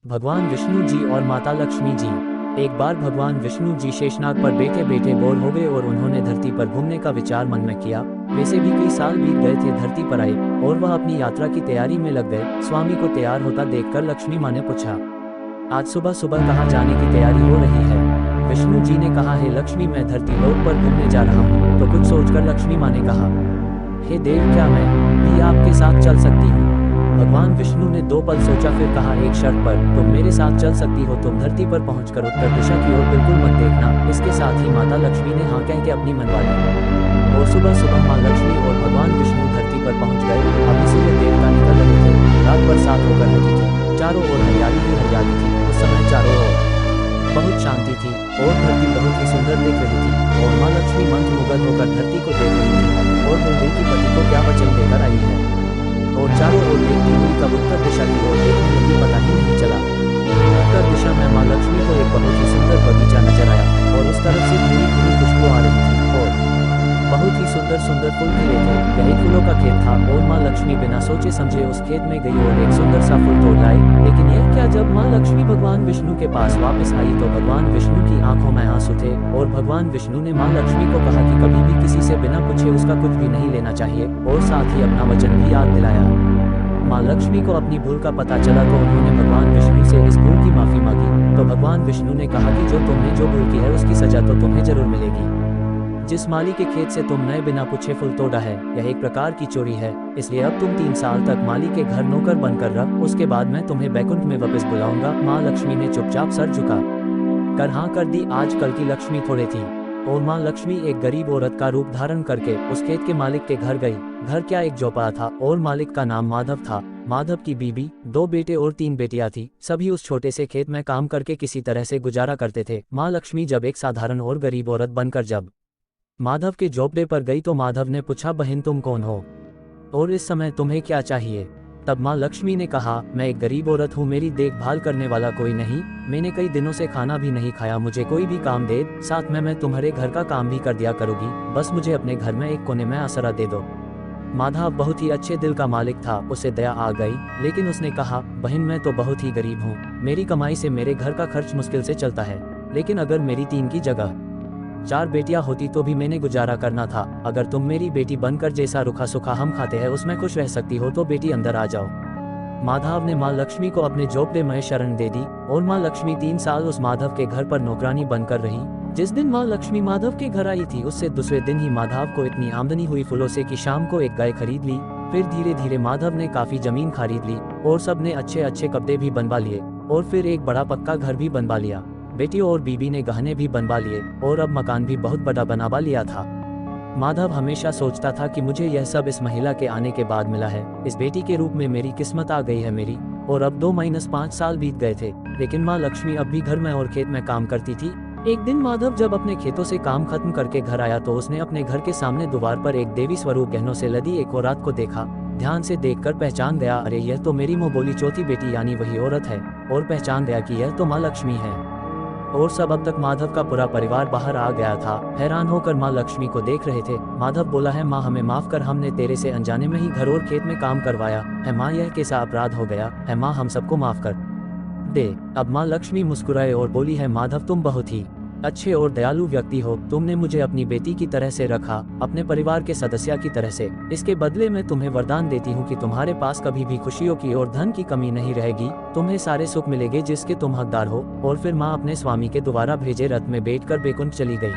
भगवान विष्णु जी और माता लक्ष्मी जी। एक बार भगवान विष्णु जी शेषनाग पर बैठे बैठे बोर हो गए और उन्होंने धरती पर घूमने का विचार मन में किया। वैसे भी कई साल बीत गए थे धरती पर आए और वह अपनी यात्रा की तैयारी में लग गए। स्वामी को तैयार होता देखकर लक्ष्मी माँ ने पूछा, आज सुबह सुबह कहाँ जाने की तैयारी हो रही है? विष्णु जी ने कहा, है लक्ष्मी, मैं धरती लोक पर घूमने जा रहा हूँ। तो कुछ सोचकर लक्ष्मी माँ ने कहा, हे देव, क्या मैं भी आपके साथ चल सकती हूँ? भगवान विष्णु ने 2 पल सोचा, फिर कहा, एक शर्त पर। तुम मेरे साथ चल सकती हो। तुम धरती पर पहुंचकर उत्तर दिशा की ओर बिल्कुल मत देखना। इसके साथ ही माता लक्ष्मी ने हाँ कह के अपनी मनवा ली। और सुबह सुबह माँ लक्ष्मी और भगवान विष्णु धरती पर पहुंच गए। अभी सूर्य देवता निकल रहे थे। रात बरसात होकर रही थी। चारों ओर हरियाली ही हरियाली थी। उस समय चारों ओर बहुत शांति थी और धरती बहुत ही सुंदर दिख रही थी। और माँ लक्ष्मी मंत्रमुग्ध होकर धरती को देख रही थी और बोल रही कि पति को क्या वचन देकर आई है। और चारों ओर देखती हुई कब उत्तर दिशा की ओर देखने लगी, पता ही नहीं चला। उत्तर दिशा में माँ लक्ष्मी को एक बहुत ही सुंदर बगीचा नजर आया और उस तरफ से धीमी धीमी खुशबू आ रही थी और बहुत ही सुंदर सुंदर फूल खिले थे। यह एक फूलों का खेत था और माँ लक्ष्मी बिना सोचे समझे उस खेत में गई और एक सुंदर सा फूल तोड़ लाई। लेकिन यह क्या, जब माँ लक्ष्मी भगवान विष्णु के पास वापस आई तो भगवान विष्णु की आंखों में आंसू थे और भगवान विष्णु ने माँ लक्ष्मी को कहा कि कभी भी किसी से बिना पूछे उसका कुछ भी नहीं लेना चाहिए और साथ ही अपना वचन भी याद दिलाया। माँ लक्ष्मी को अपनी भूल का पता चला तो उन्होंने भगवान विष्णु से इस भूल की माफी मांगी। तो भगवान विष्णु ने कहा कि जो तुमने जो भूल की है उसकी सजा तो तुम्हें जरूर मिलेगी। जिस माली के खेत से तुमने बिना पूछे फूल तोड़ा है, यह एक प्रकार की चोरी है। इसलिए अब तुम 3 साल तक माली के घर नौकर बनकर रह। उसके बाद मैं तुम्हें बैकुंठ में वापस बुलाऊंगा। माँ लक्ष्मी ने चुपचाप सर झुका कर हाँ कर दी। आजकल की लक्ष्मी थोड़े थी और माँ लक्ष्मी एक गरीब औरत का रूप धारण करके उस खेत के मालिक के घर गई। घर क्या, एक झोपड़ा था और मालिक का नाम माधव था। माधव की बीबी, 2 बेटे और 3 बेटियां थी। सभी उस छोटे से खेत में काम करके किसी तरह से गुजारा करते थे। माँ लक्ष्मी जब एक साधारण और गरीब औरत बनकर जब माधव के झोपड़े पर गई तो माधव ने पूछा, बहन तुम कौन हो और इस समय तुम्हें क्या चाहिए? तब माँ लक्ष्मी ने कहा, मैं एक गरीब औरत हूँ, मेरी देखभाल करने वाला कोई नहीं। मैंने कई दिनों से खाना भी नहीं खाया। मुझे कोई भी काम दे, साथ में मैं तुम्हारे घर का काम भी कर दिया करूँगी। बस मुझे अपने घर में एक कोने में आसरा दे दो। माधव बहुत ही अच्छे दिल का मालिक था। उसे दया आ गई, लेकिन उसने कहा, बहन मैं तो बहुत ही गरीब हूँ। मेरी कमाई से मेरे घर का खर्च मुश्किल से चलता है। लेकिन अगर मेरी 3 की जगह 4 बेटियां होती तो भी मैंने गुजारा करना था। अगर तुम मेरी बेटी बनकर जैसा रूखा सूखा हम खाते हैं उसमें खुश रह सकती हो तो बेटी अंदर आ जाओ। माधव ने माँ लक्ष्मी को अपने झोपड़े में शरण दे दी और माँ लक्ष्मी 3 साल उस माधव के घर पर नौकरानी बनकर रही। जिस दिन माँ लक्ष्मी माधव के घर आई थी उससे दूसरे दिन ही माधव को इतनी आमदनी हुई फूलों से कि शाम को एक गाय खरीद ली। फिर धीरे धीरे माधव ने काफी जमीन खरीद ली और सबने अच्छे अच्छे कपड़े भी बनवा लिए और फिर एक बड़ा पक्का घर भी बनवा लिया। बेटियों और बीबी ने गहने भी बनवा लिए और अब मकान भी बहुत बड़ा बनवा लिया था। माधव हमेशा सोचता था कि मुझे यह सब इस महिला के आने के बाद मिला है। इस बेटी के रूप में मेरी किस्मत आ गई है मेरी। और अब 2-5 साल बीत गए थे, लेकिन माँ लक्ष्मी अब भी घर में और खेत में काम करती थी। एक दिन माधव जब अपने खेतों से काम खत्म करके घर आया तो उसने अपने घर के सामने द्वार पर एक देवी स्वरूप गहनों से लदी एक औरत को देखा। ध्यान से देखकर पहचान गया, अरे यह तो मेरी मुँह बोली चौथी बेटी यानी वही औरत है। और पहचान गया कि यह तो माँ लक्ष्मी है। और सब अब तक माधव का पूरा परिवार बाहर आ गया था। हैरान होकर माँ लक्ष्मी को देख रहे थे। माधव बोला, है माँ हमें माफ कर, हमने तेरे से अनजाने में ही घर और खेत में काम करवाया है। माँ यह कैसा अपराध हो गया है? माँ हम सबको माफ कर दे। अब माँ लक्ष्मी मुस्कुराए और बोली, है माधव तुम बहुत ही अच्छे और दयालु व्यक्ति हो। तुमने मुझे अपनी बेटी की तरह से रखा, अपने परिवार के सदस्य की तरह से। इसके बदले में तुम्हें वरदान देती हूँ कि तुम्हारे पास कभी भी खुशियों की और धन की कमी नहीं रहेगी। तुम्हें सारे सुख मिलेंगे जिसके तुम हकदार हो। और फिर माँ अपने स्वामी के द्वारा भेजे रथ में बैठकर बैकुंठ चली गई।